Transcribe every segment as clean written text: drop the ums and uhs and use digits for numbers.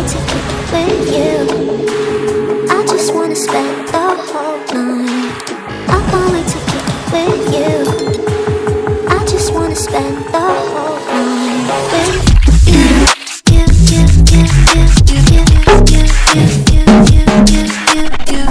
to kick it with you. I just wanna spend the whole night. I can't wait to kick it with you. I just wanna spend the whole night with you. You, you, you, you, you, you, you, you, you, you, you, you, you.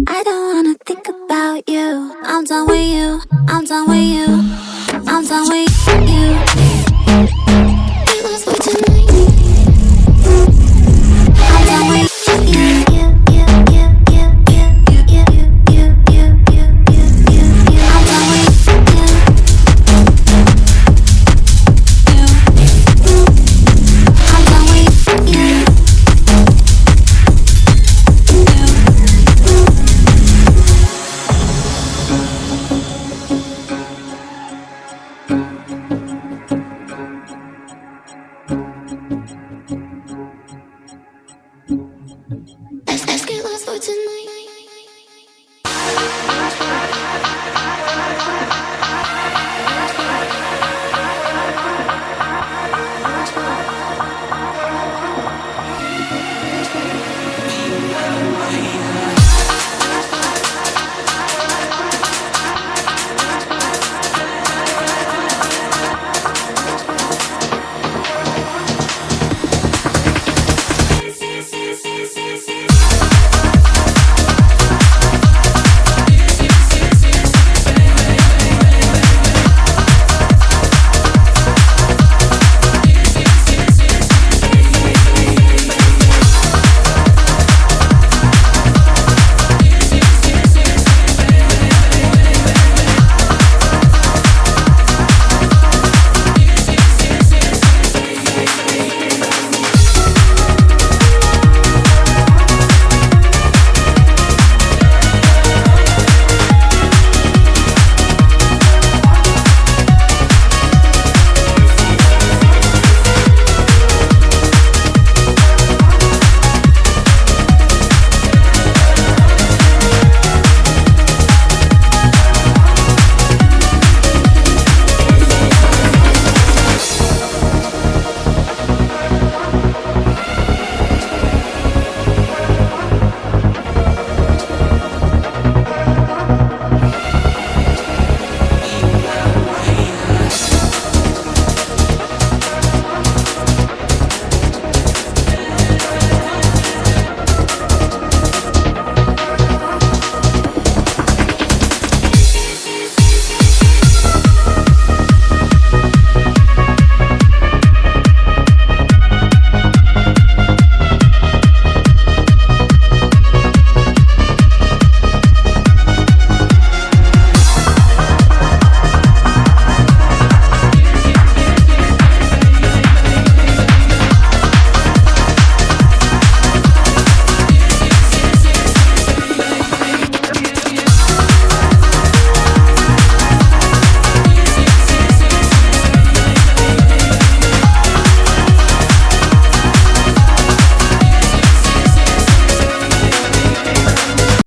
I don't wanna think about you. I'm done with you. I'm done with you. I'm done with you.